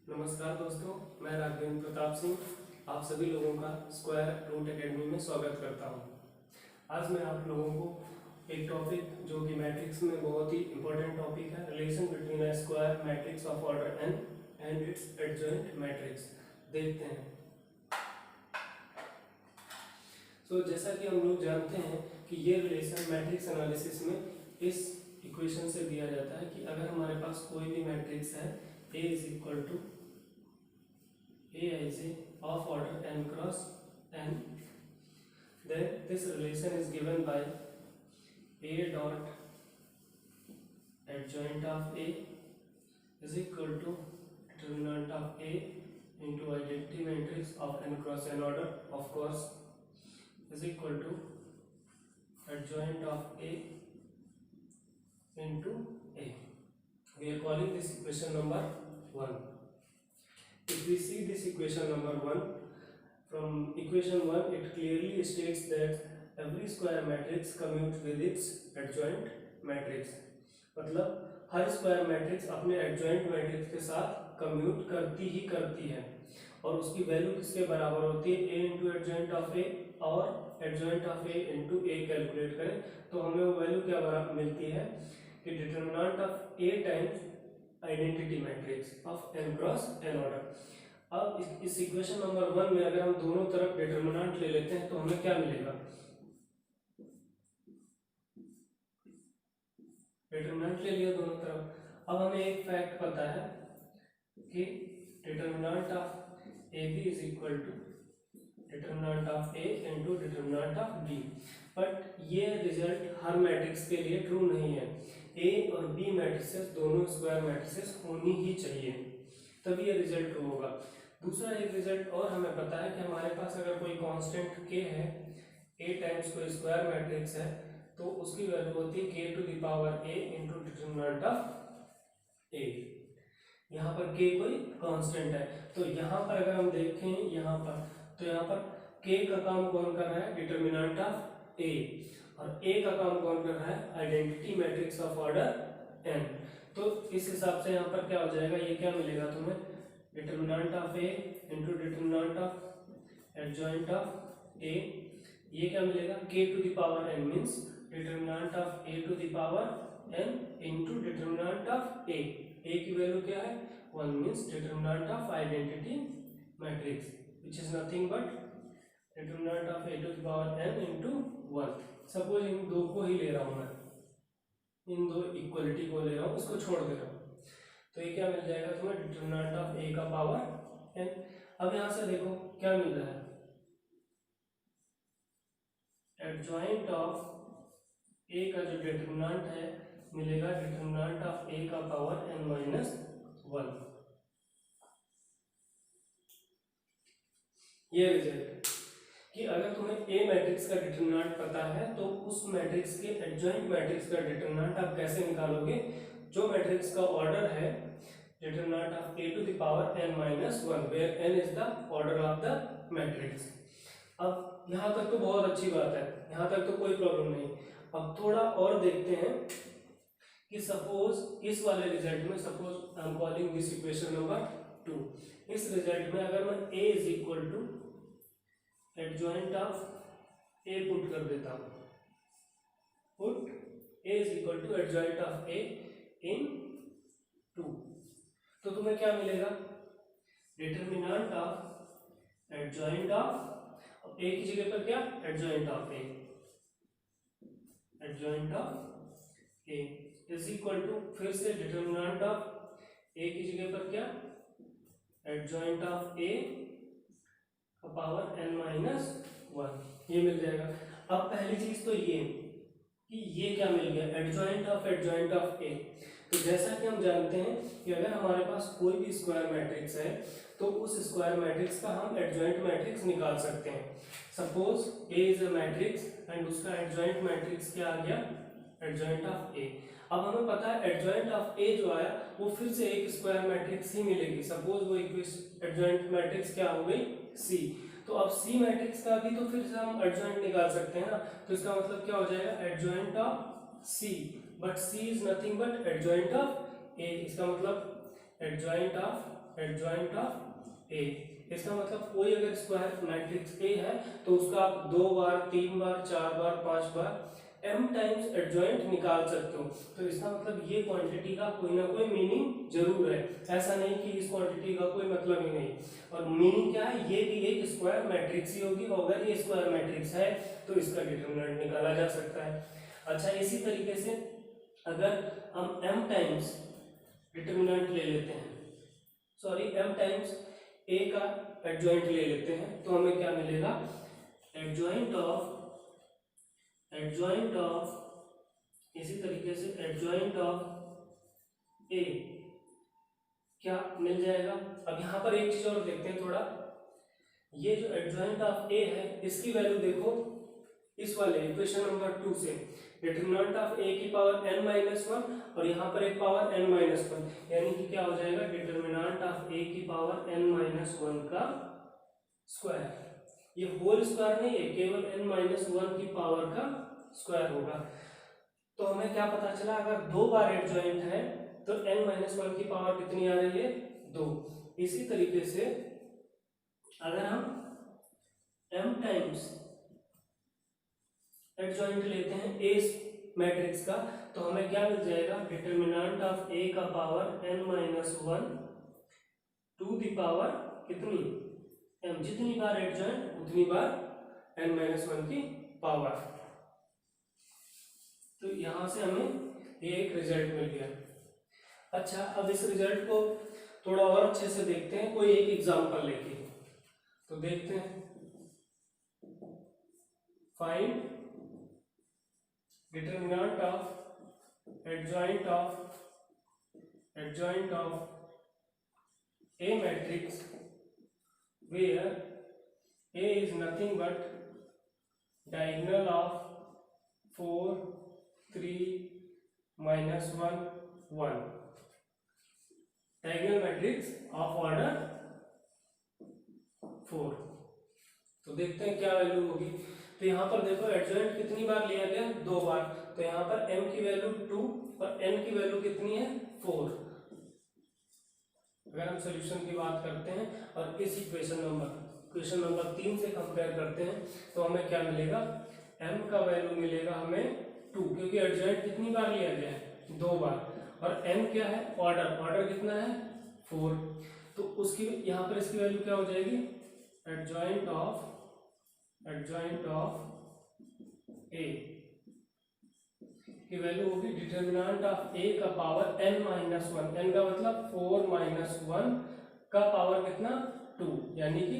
नमस्कार दोस्तों, मैं राघवेंद्र प्रताप सिंह आप सभी लोगों का स्क्वायर रूट एकेडमी में स्वागत करता हूं। आज मैं आप लोगों को एक टॉपिक जो कि मैट्रिक्स में बहुत ही इम्पोर्टेंट टॉपिक है, relation between a square matrix of order n and it's adjoint matrix, देखते हैं। जैसा कि हम लोग जानते हैं कि ये रिलेशन मैट्रिक्स एनालिसिस में इस इक्वेशन से दिया जाता है कि अगर हमारे पास कोई भी मैट्रिक्स है A is equal to Aij of order n cross n, then this relation is given by A dot adjoint of A is equal to determinant of A into identity matrix of n cross n order, of course, is equal to adjoint of A into A. We are calling this equation number 1. If we see this equation number 1, from equation 1 it clearly states that every square matrix commutes with its adjoint matrix. मतलब हर square matrix अपने adjoint matrix के साथ commute करती है और उसकी value किसके बराबर होती है, a into adjoint of a, और adjoint of a into a calculate करें तो हमें वो वैल्यू क्या बराबर मिलती है कि determinant of a times identity matrix of n cross n order. अब इस इक्वेशन नंबर 1 में अगर हम दोनों तरफ डिटरमिनेंट ले लेते हैं तो हमें क्या मिलेगा, डिटरमिनेंट ले लिया दोनों तरफ। अब हमें एक फैक्ट पता है कि determinant of A B is equal to determinant of A into determinant of B, but ये रिजल्ट हर मैट्रिक्स के लिए ट्रू नहीं है। ए और बी मैट्रिसेस दोनों स्क्वायर मैट्रिसेस होनी ही चाहिए, तभी ये रिजल्ट ट्रू होगा। दूसरा एक रिजल्ट और हमें पता है कि हमारे पास अगर कोई कांस्टेंट k है, a टाइम्स कोई स्क्वायर मैट्रिक्स है, तो उसकी वैल्यू होती है k to the power a into determinant of a। यहाँ पर k कोई कांस्टेंट है, तो यहाँ पर अगर हम देखें यहाँ पर k का काम कौन कर रहा है, डिटरमिनेंट ऑफ a, और a का काम कौन कर रहा है, identity matrix of order n। तो इस हिसाब से यहाँ पर क्या हो जाएगा, ये क्या मिलेगा तुम्हें, determinant of a into determinant of adjoint of a, ये क्या मिलेगा, k to the power n means determinant of a to the power n into determinant of a की वैल्यू क्या है 1 means determinant of identity matrix which is nothing but determinant of a to the power n into 1। Suppose इन दो को ही ले रहा हूँ मैं, इन दो इक्वलिटी को ले रहा हूँ, इसको छोड़ दे रहा हूँ, तो ये क्या मिल जाएगा तुम्हें, डिटरमिनेंट ऑफ a का पावर n। अब यहां से देखो क्या मिल रहा है, एडजॉइंट ऑफ a का जो डिटरमिनेंट है मिलेगा डिटरमिनेंट ऑफ a का पावर n माइनस 1। ये रिजल्ट कि अगर तुम्हें a मैट्रिक्स का डिटरमिनेंट पता है तो उस मैट्रिक्स के एडजॉइंट मैट्रिक्स का डिटरमिनेंट आप कैसे निकालोगे, जो मैट्रिक्स का ऑर्डर है determinant of a to the power n minus 1 where n is the order of the matrix. अब यहाँ तक तो बहुत अच्छी बात है, यहाँ तक तो कोई प्रॉब्लम नहीं। अब थोड़ा और देखते हैं कि सपोज इस वाले रिजल्ट में, suppose I am calling this equation number 2, इस रिजल्ट में अगर मैं a is equal to adjoint of a put कर देता हूँ, put a is equal to adjoint of a in 2, तो तुम्हें क्या मिलेगा, determinant of adjoint of a की जगह पर क्या, adjoint of a, adjoint of a is equal to फिर से डिटरमिनेंट ऑफ a की जगह पर क्या, एडजॉइंट ऑफ a का पावर n माइनस 1, ये मिल जाएगा। अब पहली चीज तो ये कि ये क्या मिल गया, एडजॉइंट ऑफ a। तो जैसा कि हम जानते हैं कि अगर हमारे पास कोई भी स्क्वायर मैट्रिक्स है तो उस स्क्वायर मैट्रिक्स का हम एडजॉइंट मैट्रिक्स निकाल सकते हैं। Suppose a is a matrix and उसका एडजॉइंट मैट्रिक्स क्या आ गया, एडजॉइंट ऑफ a। अब हमें पता है एडजॉइंट ऑफ a जो आया वो फिर से एक स्क्वायर मैट्रिक्स ही मिलेगी, सपोज वो एडजॉइंट मैट्रिक्स क्या हो गई, c। तो अब c मैट्रिक्स का भी तो फिर से हम एडजॉइंट निकाल सकते हैं ना, तो इसका मतलब क्या हो जाएगा, adjoint of c, but c is nothing but adjoint of a। इसका मतलब एडजॉइंट ऑफ ए। इसका मतलब कोई अगर स्क्वायर मैट्रिक्स ए है तो उसका आप 2 बार 3 बार 4 बार 5 बार m टाइम्स एडजॉइंट निकाल सकते हो। तो इसका मतलब ये क्वांटिटी का कोई ना कोई मीनिंग जरूर है, ऐसा नहीं कि इस क्वांटिटी का कोई मतलब ही नहीं। और मीनिंग क्या है, ये भी एक स्क्वायर मैट्रिक्स ही होगी, और अगर ये स्क्वायर मैट्रिक्स है तो इसका डिटरमिनेंट निकाला जा सकता है। अच्छा, इसी तरीके से अगर हम m टाइम्स डिटरमिनेंट ले लेते हैं, सॉरी m टाइम्स a का एडजॉइंट ले लेते हैं, तो हमें क्या मिलेगा, एडजॉइंट ऑफ इसी तरीके से एडजॉइंट ऑफ a क्या मिल जाएगा। अब यहाँ पर एक चीज और देखते हैं थोड़ा, ये जो एडजॉइंट ऑफ a है इसकी वैल्यू देखो इस वाले इक्वेशन नंबर 2 से, डिटरमिनेंट ऑफ a की पावर n-1 और यहाँ पर एक पावर n-1, यानी कि क्या हो जाएगा, डिटरमिनेंट ऑफ a की पावर n-1 का स्क्वायर। ये होल स्क्वायर नहीं है, केवल n-1 की पावर का स्क्वायर होगा। तो हमें क्या पता चला, अगर 2 बार एडजॉइंट है तो n-1 की पावर कितनी आ रही है, 2। इसी तरीके से अगर हम m टाइम्स एडजॉइंट लेते हैं ए मैट्रिक्स का, तो हमें क्या मिल जाएगा, डिटरमिनेंट ऑफ a का power n-1 to the power कितनी, m, जितनी बार एडजॉइंट उतनी बार n-1 की पावर। तो यहां से हमें ये एक रिजल्ट मिल गया। अच्छा, अब इस रिजल्ट को थोड़ा और अच्छे से देखते हैं, कोई एक एग्जांपल लेके। तो देखते हैं, find determinant of adjoint of a matrix where a is nothing but diagonal of 4 3 -1 1, diagonal matrix of order 4। तो देखते हैं क्या वैल्यू होगी। तो यहाँ पर देखो एडजॉइंट कितनी बार लिया गया, 2 बार, तो यहाँ पर m की वैल्यू 2 और n की वैल्यू कितनी है, 4। अगर हम सॉल्यूशन की बात करते हैं और इस इक्वेशन नंबर 3 से कंपेयर करते हैं, तो हमें क्या मिलेगा, m का वैल्यू मिलेगा हमें 2, क्योंकि एडजॉइंट कितनी बार लिया गया है, 2 बार, और n क्या है, ऑर्डर कितना है, 4। तो उसकी यहाँ पर इसकी वैल्यू क्या हो जाएगी, एडजॉइंट ऑफ a की वैल्यू होगी डिटरमिनेंट ऑफ a का पावर n-1, n का मतलब 4 - 1 का पावर कितना, 2, यानी कि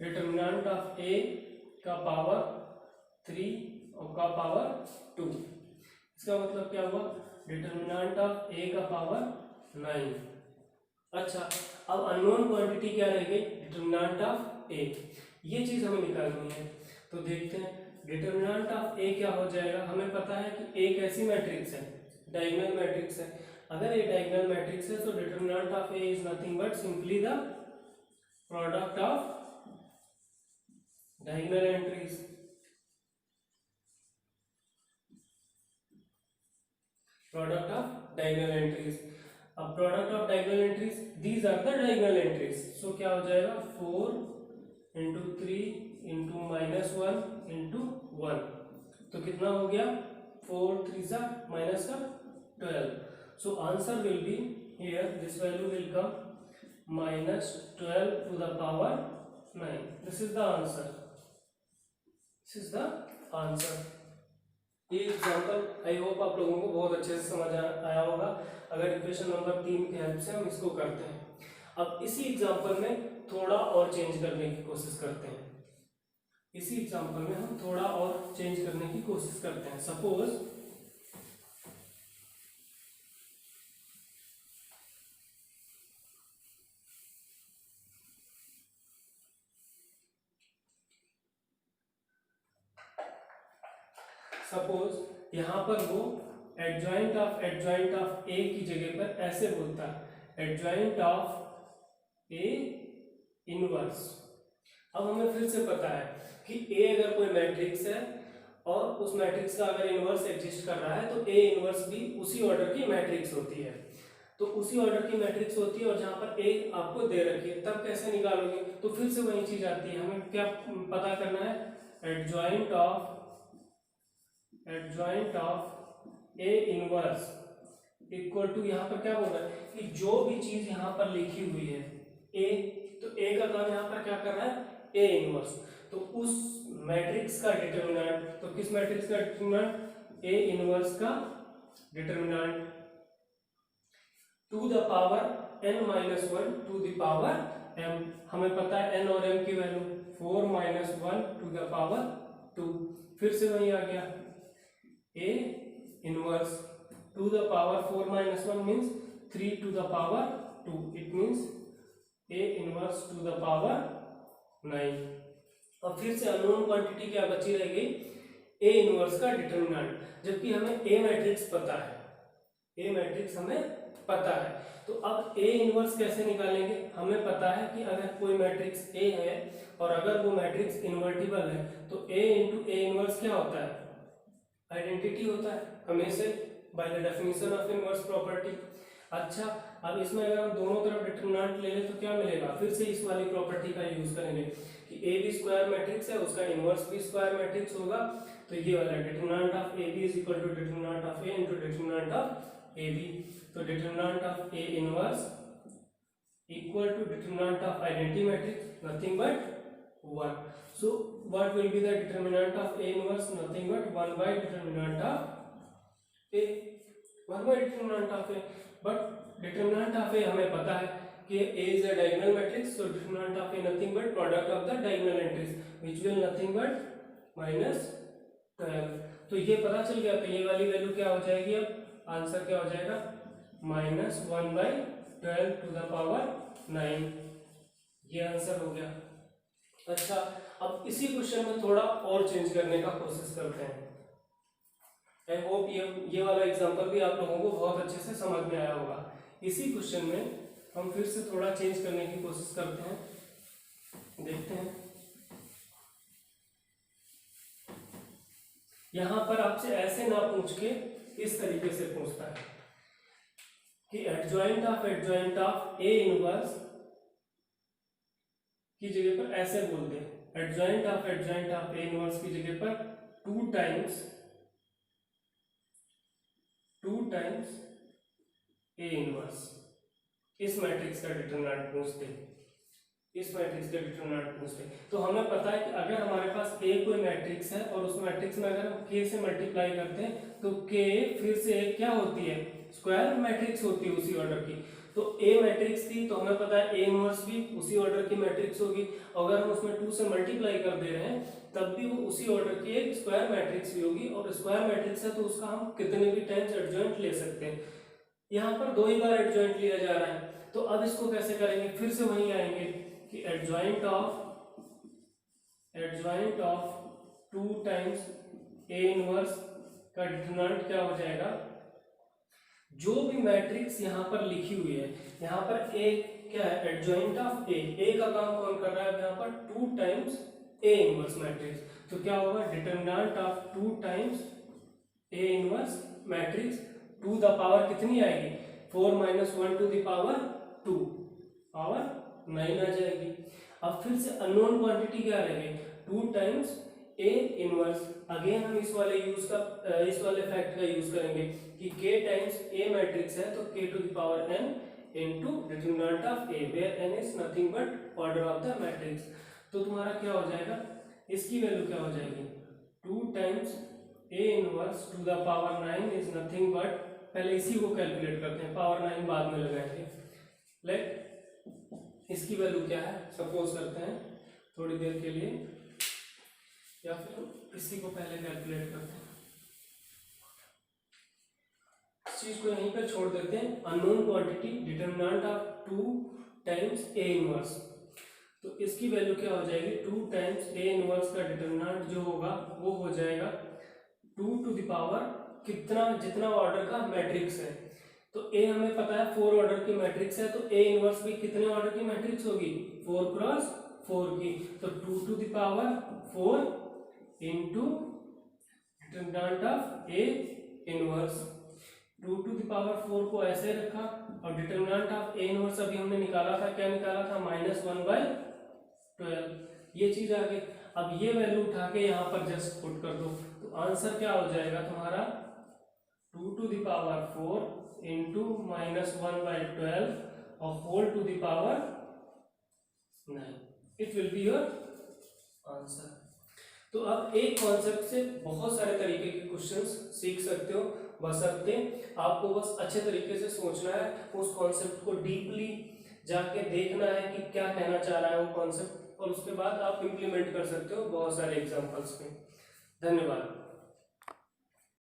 डिटरमिनेंट ऑफ a का पावर 3 और का पावर 2। इसका मतलब क्या हुआ, डिटरमिनेंट ऑफ a का पावर 9। अच्छा, अब अननोन क्वांटिटी क्या रहेगी, डिटरमिनेंट ऑफ a, ये चीज हमें निकालनी है। तो देखते हैं, डिटरमिनेंट ऑफ a क्या हो जाएगा, हमें पता है कि a एक ऐसी मैट्रिक्स है, डायगोनल मैट्रिक्स है। अगर ये डायगोनल मैट्रिक्स है तो determinant of a is nothing but simply the product of diagonal entries. Product of diagonal entries, अब product of diagonal entries, these are the diagonal entries. So क्या हो जाएगा, 4 × 3 × -1 × 1, तो कितना हो गया, 4 3 सा माइनस का 12। So answer will be here, this value will come -12 to the power 9। This is the answer, this is the answer. ये एग्जांपल आई होप आप लोगों को बहुत अच्छे से समझ आया होगा, अगर इक्वेशन नंबर 3 की हेल्प से हम इसको करते हैं। अब इसी एग्जांपल में थोड़ा और चेंज करने की कोशिश करते हैं, इसी एग्जांपल में हम थोड़ा और चेंज करने की कोशिश करते हैं। सपोज यहाँ पर वो एडजॉइंट ऑफ ए की जगह पर ऐसे बोलता है, एडजॉइंट ऑफ ए इनवर्स। अब हमें फिर से पता है कि ए अगर कोई मैट्रिक्स है और उस मैट्रिक्स का अगर इनवर्स एग्जिस्ट कर रहा है तो ए इनवर्स भी उसी ऑर्डर की मैट्रिक्स होती है। तो उसी ऑर्डर की मैट्रिक्स होती है, और जहां पर ए आपको दे रखी है तब कैसे निकालोगे? तो फिर से वही चीज आती है, हमें क्या पता करना है? Adjoint of A inverse equal to, यहाँ पर क्या होगा कि जो भी चीज यहाँ पर लिखी हुई है ए, तो ए का काम यहाँ पर क्या कर रहा है? A inverse. तो उस मैट्रिक्स का डिटरमिनेंट, तो किस मैट्रिक्स का डिटरमिनेंट? ए इनवर्स का determinant to the power n minus one to the power m। हमें पता है n और m की value 4 minus one to the power 2। फिर से वही आ गया a inverse to the power 4 minus one means 3 to the power 2, it means a inverse to the power 9। और फिर से अननोन क्वांटिटी क्या बची रह गई? a इनवर्स का डिटरमिनेंट, जबकि हमें a मैट्रिक्स पता है, a मैट्रिक्स हमें पता है। तो अब a इनवर्स कैसे निकालेंगे? हमें पता है कि अगर कोई मैट्रिक्स a है और अगर वो मैट्रिक्स इन्वर्टिबल है तो a इंटू ए इनवर्स क्या होता है? आइडेंटिटी होता है हमेशा, by the definition of inverse property. अच्छा, अब इसमें अगर हम दोनों तरफ डिटरमिनेंट ले लें तो क्या मिलेगा? फिर से इस वाली प्रॉपर्टी का यूज करेंगे कि ए बी स्क्वायर मैट्रिक्स है, उसका इनवर्स भी स्क्वायर मैट्रिक्स होगा। तो ये वाला determinant of A B is equal to determinant of A into determinant of A B. तो determinant of A inverse equal to determinant of identity matrix, nothing but 1. So what will be the determinant of A inverse? Nothing but 1 by determinant of A, 1 by determinant of A. But determinant of A हमें पता है कि A is a diagonal matrix, so determinant of A nothing but product of the diagonal entries, which will nothing but minus 12. तो ये पता चल गया, तो ये वाली वैल्यू क्या हो जाएगी? अब आंसर क्या हो जाएगा? Minus 1 by 12 to the power 9। ये आंसर हो गया। अच्छा, अब इसी क्वेश्चन में थोड़ा और चेंज करने का कोशिश करते हैं। आई होप ये वाला एग्जांपल भी आप लोगों को बहुत अच्छे से समझ में आया होगा। इसी क्वेश्चन में हम फिर से थोड़ा चेंज करने की कोशिश करते हैं, देखते हैं। यहां पर आपसे ऐसे ना पूछ के इस तरीके से पूछता है कि एडजॉइंट ऑफ ए इनवर्स की जगह पर ऐसे बोल दे, एडजॉइंट ऑफ ए इनवर्स की जगह पर 2 टाइम्स ए इनवर्स। इस मैट्रिक्स का डिटरमिनेंट पूछते, इस मैट्रिक्स का डिटरमिनेंट पूछते। तो हमें पता है कि अगर हमारे पास ए कोई मैट्रिक्स है और उस मैट्रिक्स में अगर हम के से मल्टीप्लाई करते हैं तो के फिर से क्या होती है? स्क्वायर मैट्रिक्स होती है उसी ऑर्डर की। तो ए मैट्रिक्स थी तो हमें पता है ए इनवर्स भी उसी ऑर्डर की मैट्रिक्स होगी। अगर हम उसमें 2 से मल्टीप्लाई कर दे रहे हैं तब भी वो उसी ऑर्डर की एक स्क्वायर मैट्रिक्स भी होगी, और स्क्वायर मैट्रिक्स है तो उसका हम कितने भी टाइम्स एडजॉइंट ले सकते हैं। यहाँ पर 2 ही बार एडजॉइंट लिया जा रहा है, तो अब इसको कैसे करेंगे? फिर से वहीं आएंगे कि adjoint of 2 times A inverse का डिटरमिनेंट क्या हो जाएगा? जो भी मैट्रिक्स यहाँ पर लिखी हुई है, यहाँ पर ए क्या है? एडजॉइंट ऑफ ए का काम कौन कर रहा है? यहाँ पर 2 टाइम्स ए इनवर्स मैट्रिक्स। तो क्या होगा? Determinant of 2 times A inverse matrix, to the power कितनी आएगी? 4 minus 1 to the power 2, power 9 आ जाएगी। अब फिर से अननोन क्वांटिटी क्या रहेगी? 2 टाइम्स ए इनवर्स। अगेन हम इस वाले फैक्ट का यूज करेंगे कि k टाइम्स ए मैट्रिक्स है तो k to the power n into determinant of a, where n is nothing but order of the matrix. तो तुम्हारा क्या हो जाएगा? इसकी वैल्यू क्या हो जाएगी? 2 times a inverse to the power 9 is nothing but, पहले इसी को कैलकुलेट करते हैं, पावर 9 बाद में लगाएंगे। लेट इसकी वैल्यू क्या है सपोज करते हैं थोड़ी देर के लिए, या फिर इसी को पहले कैलकुलेट करते हैं। इस चीज को यहीं पर छोड़ देते हैं। Unknown quantity determinant of 2 times A inverse, तो इसकी वैल्यू क्या हो जाएगी? 2 टाइम्स ए इनवर्स का डिटरमिनेंट जो होगा वो हो जाएगा 2 टू द पावर कितना, जितना ऑर्डर का मैट्रिक्स है। तो ए हमें पता है 4 ऑर्डर की मैट्रिक्स है, तो ए इनवर्स भी कितने ऑर्डर की मैट्रिक्स होगी? 4 क्रॉस 4 की। तो 2 to the power 4 into determinant of A inverse 2 to the power 4 को ऐसे रखा और डिटरमिनेंट ऑफ ए इनवर्स अभी हमने निकाला था, क्या निकाला था, -1/12। ये चीज आ गई। अब ये वैल्यू उठा के यहाँ पर जस्ट पुट कर दो, तो आंसर क्या हो जाएगा तुम्हारा 2 to the power 4 into -1/12 और whole to the power 9। It will be your answer. तो अब एक कॉन्सेप्ट से बहुत सारे तरीके के क्वेश्चंस सीख सकते हो, बशर्ते आपको बस अच्छे तरीके से सोचना है, उस कॉन्सेप्ट को डीपली जाके देखना है कि क्या कहना चाह रहा है वो कॉन्सेप्ट, और उसके बाद आप इम्प्लीमेंट कर सकते हो बहुत सारे एग्जांपल्स में। धन्यवाद।